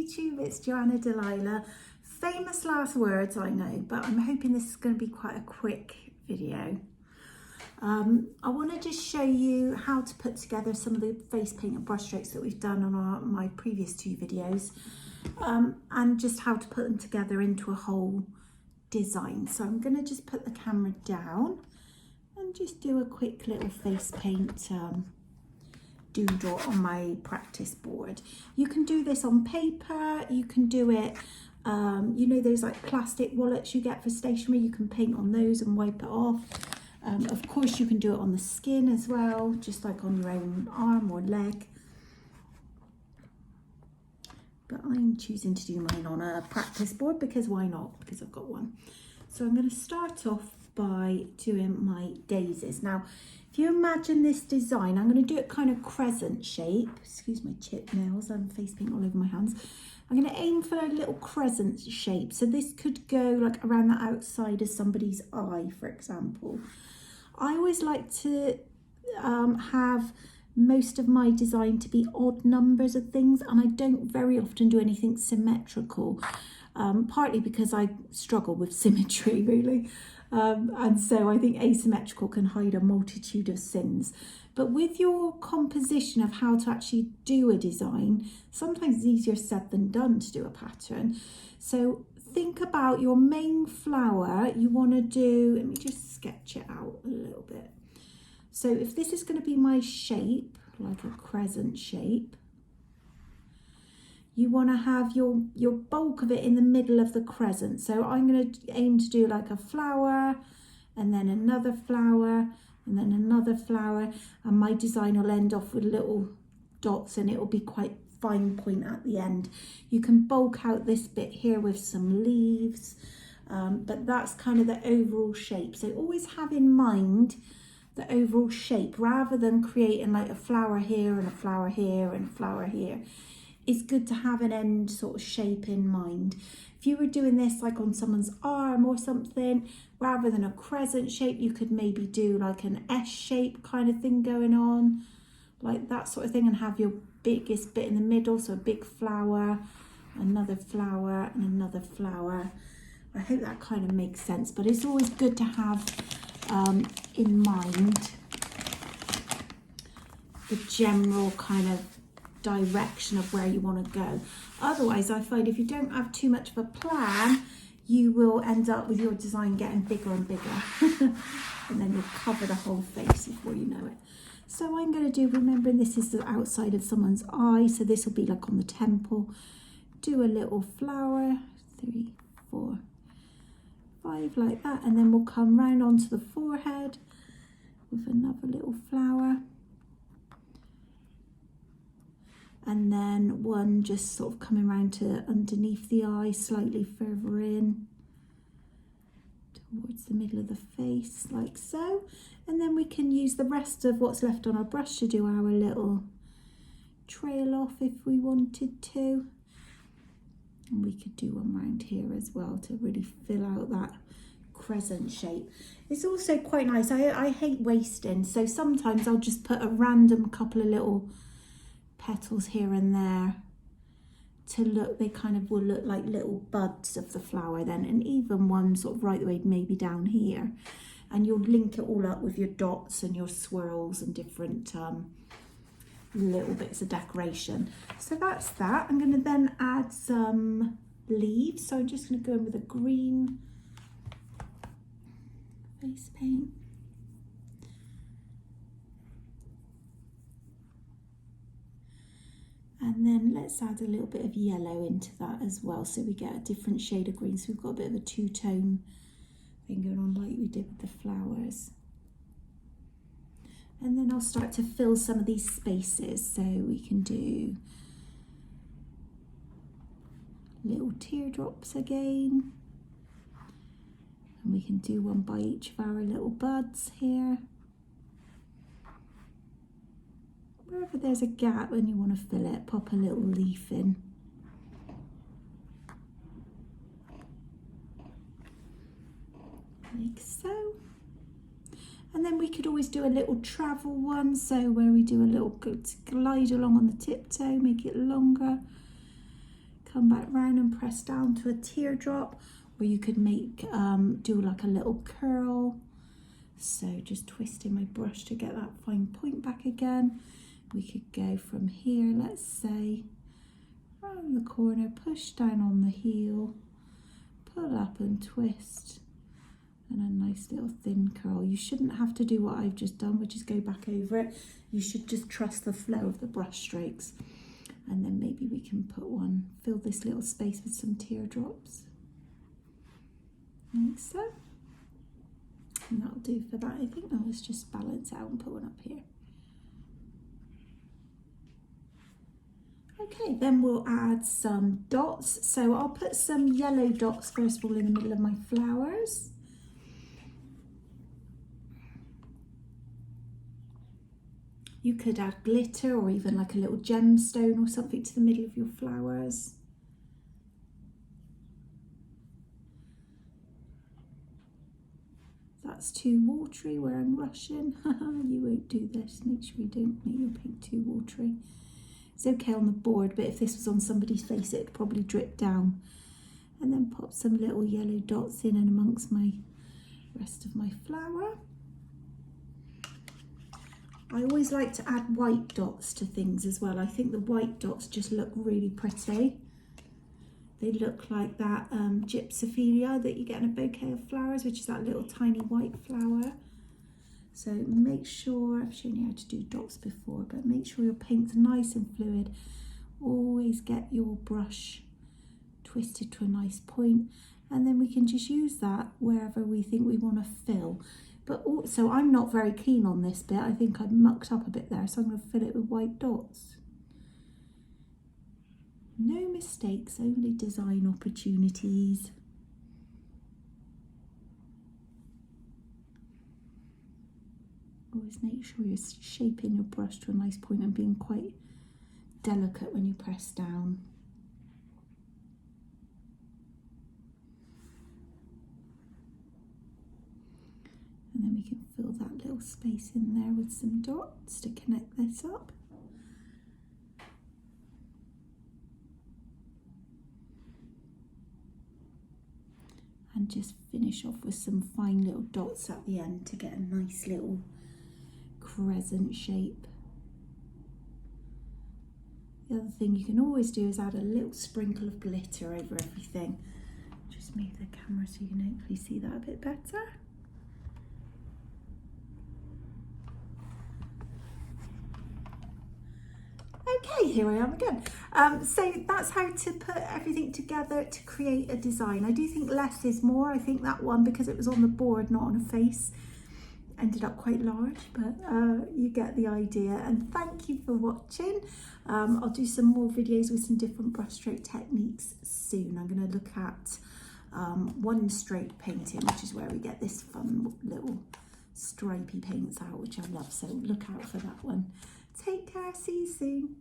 YouTube, it's Joanna Delilah. Famous last words, I know, but I'm hoping this is going to be quite a quick video. I want to just show you how to put together some of the face paint and brush strokes that we've done on my previous two videos, and just how to put them together into a whole design. So I'm going to just put the camera down and just do a quick little face paint doodle on my practice board. You can do this on paper, you can do it, you know those like plastic wallets you get for stationery, you can paint on those and wipe it off. Of course you can do it on the skin as well, just like on your own arm or leg. But I'm choosing to do mine on a practice board because why not? Because I've got one. So I'm going to start off by doing my daisies. Now, if you imagine this design, I'm going to do it kind of crescent shape. Excuse my chipped nails, I'm face paint all over my hands. I'm going to aim for a little crescent shape. So this could go like around the outside of somebody's eye, for example. I always like to have most of my design to be odd numbers of things, and I don't very often do anything symmetrical, partly because I struggle with symmetry really, and so I think asymmetrical can hide a multitude of sins. But with your composition of how to actually do a design, sometimes it's easier said than done to do a pattern. So think about your main flower you want to do. Let me just sketch it out a little bit. So if this is going to be my shape, like a crescent shape, you want to have your bulk of it in the middle of the crescent. So I'm going to aim to do like a flower, and then another flower, and then another flower, and my design will end off with little dots, and it will be quite fine point at the end. You can bulk out this bit here with some leaves, but that's kind of the overall shape. So always have in mind the overall shape rather than creating like a flower here and a flower here and a flower here. It's good to have an end sort of shape in mind. If you were doing this like on someone's arm or something, rather than a crescent shape, you could maybe do like an S shape kind of thing going on, like that sort of thing, and have your biggest bit in the middle, so a big flower, another flower, and another flower. I hope that kind of makes sense, but it's always good to have in mind the general kind of direction of where you want to go. Otherwise, I find if you don't have too much of a plan, you will end up with your design getting bigger and bigger and then you'll cover the whole face before you know it. So I'm going to do, remembering this is the outside of someone's eye, so this will be like on the temple. Do a little flower, 3, 4, 5, like that, and then we'll come round onto the forehead with another little flower, and then one just sort of coming round to underneath the eye, slightly further in towards the middle of the face, like so. And then we can use the rest of what's left on our brush to do our little trail off if we wanted to. And we could do one round here as well to really fill out that crescent shape. It's also quite nice. I hate wasting, so sometimes I'll just put a random couple of little petals here and there to look, they kind of will look like little buds of the flower then, and even one sort of right the way maybe down here, and you'll link it all up with your dots and your swirls and different little bits of decoration. So that's that. I'm going to then add some leaves, so I'm just going to go in with a green face paint. And then let's add a little bit of yellow into that as well, so we get a different shade of green. So we've got a bit of a two-tone thing going on like we did with the flowers. And then I'll start to fill some of these spaces. So we can do little teardrops again. And we can do one by each of our little buds here. Wherever there's a gap and you want to fill it, pop a little leaf in. Like so. And then we could always do a little travel one, so where we do a little glide along on the tiptoe, make it longer, come back round and press down to a teardrop, or you could make do like a little curl. So just twisting my brush to get that fine point back again. We could go from here, let's say, around the corner, push down on the heel, pull up and twist, and a nice little thin curl. You shouldn't have to do what I've just done, which is go back over it. You should just trust the flow of the brush strokes. And then maybe we can put one, fill this little space with some teardrops, like so. And that'll do for that, I think. Now let's just balance out and put one up here. Okay, then we'll add some dots. So I'll put some yellow dots first of all in the middle of my flowers. You could add glitter or even like a little gemstone or something to the middle of your flowers. That's too watery where I'm rushing. You won't do this. Make sure you don't make your paint too watery. It's okay on the board, but if this was on somebody's face, it'd probably drip down. And then pop some little yellow dots in and amongst my rest of my flower. I always like to add white dots to things as well. I think the white dots just look really pretty. They look like that gypsophilia that you get in a bouquet of flowers, which is that little tiny white flower. So make sure, I've shown you how to do dots before, but make sure your paint's nice and fluid. Always get your brush twisted to a nice point, and then we can just use that wherever we think we want to fill. But also, I'm not very keen on this bit. I think I mucked up a bit there, so I'm going to fill it with white dots. No mistakes, only design opportunities. Always make sure you're shaping your brush to a nice point and being quite delicate when you press down. And then we can fill that little space in there with some dots to connect this up. And just finish off with some fine little dots at the end to get a nice little crescent shape. The other thing you can always do is add a little sprinkle of glitter over everything. Just move the camera so you can hopefully see that a bit better. Okay, here I am again. So that's how to put everything together to create a design. I do think less is more. I think that one, because it was on the board, not on a face, ended up quite large, but you get the idea. And thank you for watching. I'll do some more videos with some different brushstroke techniques soon. I'm going to look at one stroke painting, which is where we get this fun little stripy paints out, which I love. So look out for that one. Take care, see you soon.